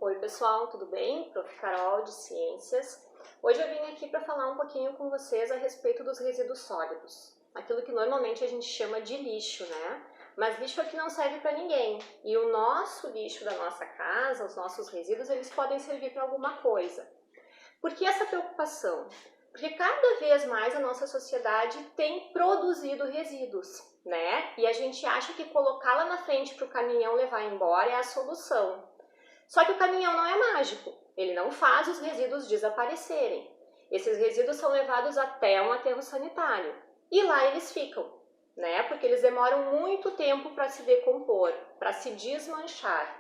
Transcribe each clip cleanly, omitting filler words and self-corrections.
Oi pessoal, tudo bem? Prof. Carol de Ciências. Hoje eu vim aqui para falar um pouquinho com vocês a respeito dos resíduos sólidos. Aquilo que normalmente a gente chama de lixo, né? Mas lixo aqui não serve para ninguém. E o nosso lixo da nossa casa, os nossos resíduos, eles podem servir para alguma coisa. Por que essa preocupação? Porque cada vez mais a nossa sociedade tem produzido resíduos, né? E a gente acha que colocar lá na frente para o caminhão levar embora é a solução. Só que o caminhão não é mágico, ele não faz os resíduos desaparecerem. Esses resíduos são levados até um aterro sanitário e lá eles ficam, né? Porque eles demoram muito tempo para se decompor, para se desmanchar.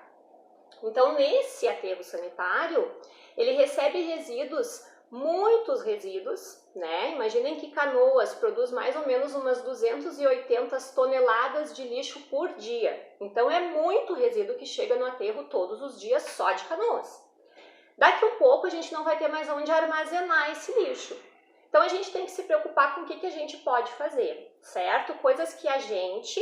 Então, nesse aterro sanitário, ele recebe resíduos, muitos resíduos, né? Imaginem que Canoas produz mais ou menos umas 280 toneladas de lixo por dia. Então, é muito resíduo que chega no aterro todos os dias só de Canoas. Daqui a pouco, a gente não vai ter mais onde armazenar esse lixo. Então, a gente tem que se preocupar com o que a gente pode fazer, certo? Coisas que a gente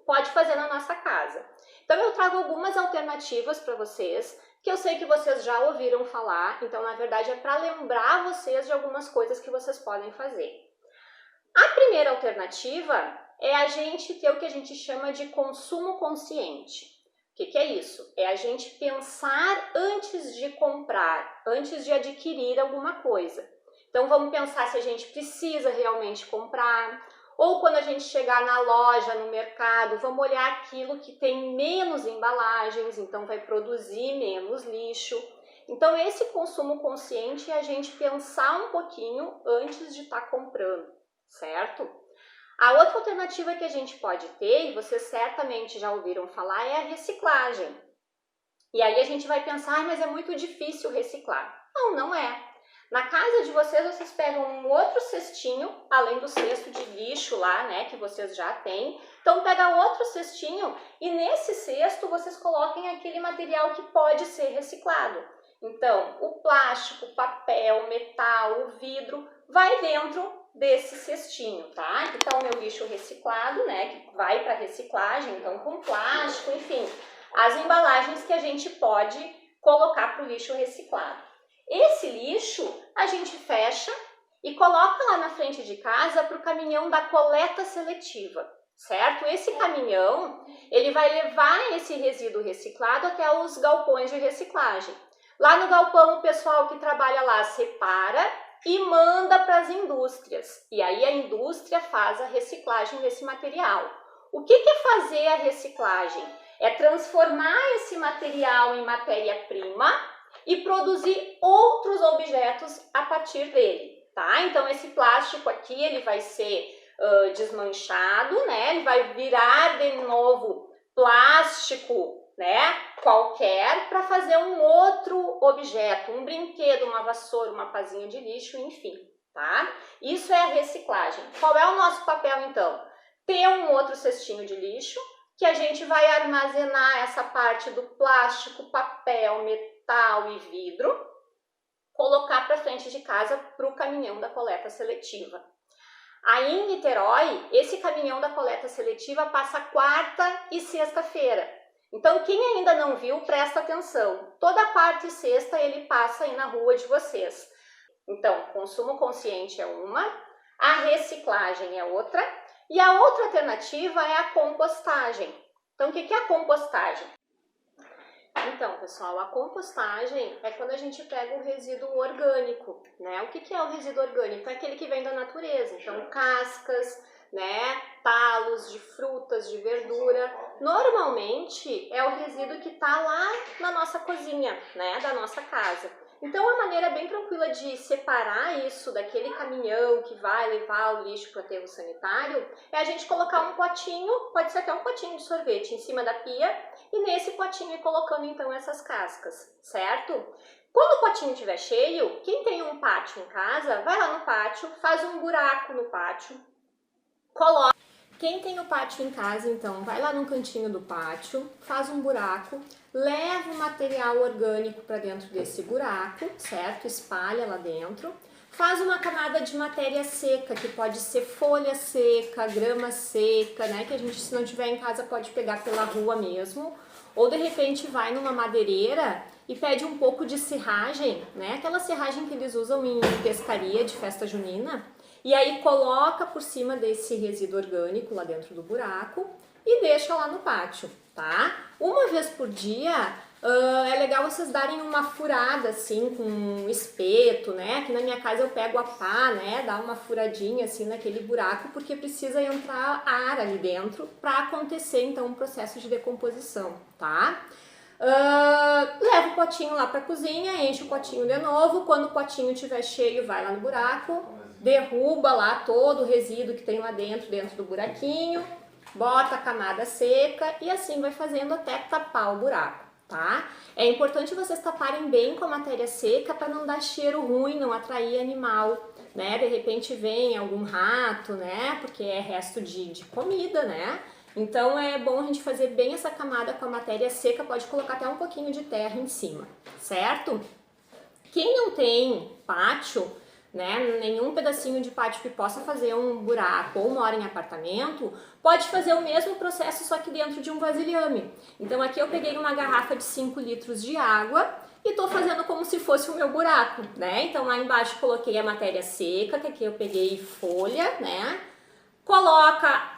pode fazer na nossa casa. Então eu trago algumas alternativas para vocês, que eu sei que vocês já ouviram falar, então na verdade é para lembrar vocês de algumas coisas que vocês podem fazer. A primeira alternativa é a gente ter o que a gente chama de consumo consciente. O que é isso? É a gente pensar antes de comprar, antes de adquirir alguma coisa. Então vamos pensar se a gente precisa realmente comprar, ou quando a gente chegar na loja, no mercado, vamos olhar aquilo que tem menos embalagens, então vai produzir menos lixo. Então esse consumo consciente é a gente pensar um pouquinho antes de estar comprando, certo? A outra alternativa que a gente pode ter, e vocês certamente já ouviram falar, é a reciclagem. E aí a gente vai pensar, mas é muito difícil reciclar. Não, não é. Na casa de vocês pegam um outro cestinho, além do cesto de lixo lá, né, que vocês já têm. Então, pega outro cestinho e nesse cesto vocês coloquem aquele material que pode ser reciclado. Então, o plástico, o papel, o metal, o vidro, vai dentro desse cestinho, tá? Então, o meu lixo reciclado, né, que vai para reciclagem, então com plástico, enfim, as embalagens que a gente pode colocar para o lixo reciclado. Esse lixo a gente fecha e coloca lá na frente de casa para o caminhão da coleta seletiva, certo? Esse caminhão, ele vai levar esse resíduo reciclado até os galpões de reciclagem. Lá no galpão, o pessoal que trabalha lá separa e manda para as indústrias. E aí a indústria faz a reciclagem desse material. O que é fazer a reciclagem? É transformar esse material em matéria-prima e produzir outros objetos a partir dele, tá? Então esse plástico aqui, ele vai ser desmanchado, né? Ele vai virar de novo plástico, né? Qualquer, para fazer um outro objeto, um brinquedo, uma vassoura, uma pazinha de lixo, enfim, tá? Isso é a reciclagem. Qual é o nosso papel então? Ter um outro cestinho de lixo, que a gente vai armazenar essa parte do plástico, papel, metal e vidro, colocar para frente de casa para o caminhão da coleta seletiva. Aí em Niterói, esse caminhão da coleta seletiva passa quarta e sexta-feira. Então quem ainda não viu, presta atenção. Toda quarta e sexta ele passa aí na rua de vocês. Então, consumo consciente é uma, a reciclagem é outra, e a outra alternativa é a compostagem. Então, o que é a compostagem? Então, pessoal, a compostagem é quando a gente pega um resíduo orgânico, né? O que é o resíduo orgânico? É aquele que vem da natureza, então cascas, né, talos de frutas, de verdura. Normalmente é o resíduo que está lá na nossa cozinha, né, da nossa casa. Então, a maneira bem tranquila de separar isso daquele caminhão que vai levar o lixo para o aterro sanitário é a gente colocar um potinho, pode ser até um potinho de sorvete em cima da pia e nesse potinho ir colocando então essas cascas, certo? Quando o potinho estiver cheio, quem tem um pátio em casa, vai lá no pátio, faz um buraco no pátio, coloca. Quem tem o pátio em casa, então, vai lá no cantinho do pátio, faz um buraco, leva o material orgânico para dentro desse buraco, certo? Espalha lá dentro. Faz uma camada de matéria seca, que pode ser folha seca, grama seca, né? Que a gente, se não tiver em casa, pode pegar pela rua mesmo. Ou, de repente, vai numa madeireira e pede um pouco de serragem, né? Aquela serragem que eles usam em pescaria de festa junina. E aí coloca por cima desse resíduo orgânico lá dentro do buraco e deixa lá no pátio, tá? Uma vez por dia é legal vocês darem uma furada assim com um espeto, né? Aqui na minha casa eu pego a pá, né? Dá uma furadinha assim naquele buraco porque precisa entrar ar ali dentro para acontecer então um processo de decomposição, tá? Leva o potinho lá para a cozinha, enche o potinho de novo. Quando o potinho estiver cheio, vai lá no buraco, derruba lá todo o resíduo que tem lá dentro do buraquinho, bota a camada seca e assim vai fazendo até tapar o buraco, tá? É importante vocês taparem bem com a matéria seca para não dar cheiro ruim, não atrair animal, né? De repente vem algum rato, né? Porque é resto de comida, né? Então é bom a gente fazer bem essa camada com a matéria seca, pode colocar até um pouquinho de terra em cima, certo? Quem não tem pátio, né, nenhum pedacinho de pátio que possa fazer um buraco ou mora em apartamento, pode fazer o mesmo processo só que dentro de um vasilhame. Então aqui eu peguei uma garrafa de 5 litros de água e tô fazendo como se fosse o meu buraco, né? Então lá embaixo coloquei a matéria seca, que aqui eu peguei folha, né? Coloca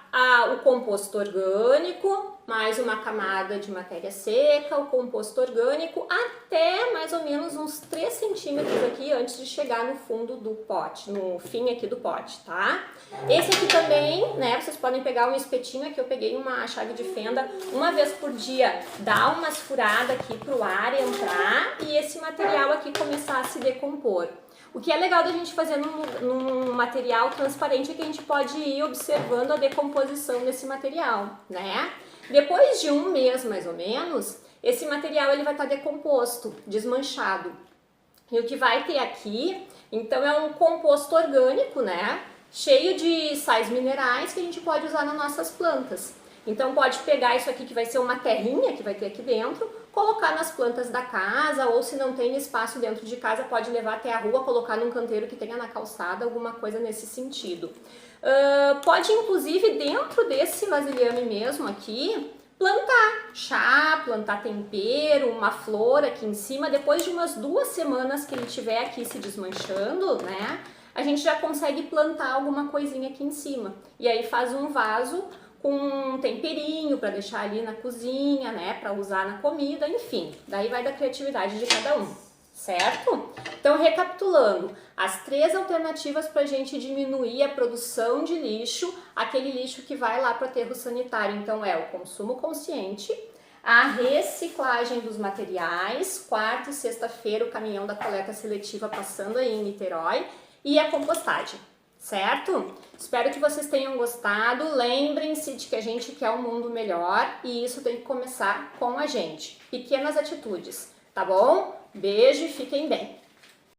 o composto orgânico, mais uma camada de matéria seca, o composto orgânico, até mais ou menos uns 3 centímetros aqui antes de chegar no fundo do pote, no fim aqui do pote, tá? Esse aqui também, né, vocês podem pegar um espetinho aqui, eu peguei uma chave de fenda, uma vez por dia, dá umas furadas aqui pro ar entrar e esse material aqui começar a se decompor. O que é legal da gente fazer num material transparente é que a gente pode ir observando a decomposição desse material, né? Depois de 1 mês, mais ou menos, esse material ele vai estar decomposto, desmanchado. E o que vai ter aqui, então, é um composto orgânico, né? Cheio de sais minerais que a gente pode usar nas nossas plantas. Então pode pegar isso aqui que vai ser uma terrinha que vai ter aqui dentro, colocar nas plantas da casa, ou se não tem espaço dentro de casa, pode levar até a rua, colocar num canteiro que tenha na calçada, alguma coisa nesse sentido. Pode inclusive dentro desse vasilhame mesmo aqui, plantar chá, plantar tempero, uma flor aqui em cima. Depois de umas 2 semanas que ele estiver aqui se desmanchando, né, a gente já consegue plantar alguma coisinha aqui em cima. E aí faz um vaso com um temperinho para deixar ali na cozinha, né, para usar na comida, enfim. Daí vai da criatividade de cada um, certo? Então, recapitulando, as 3 alternativas para a gente diminuir a produção de lixo, aquele lixo que vai lá para o aterro sanitário, então é o consumo consciente, a reciclagem dos materiais, quarta e sexta-feira o caminhão da coleta seletiva passando aí em Niterói, e a compostagem. Certo? Espero que vocês tenham gostado. Lembrem-se de que a gente quer um mundo melhor e isso tem que começar com a gente. Pequenas atitudes, tá bom? Beijo e fiquem bem!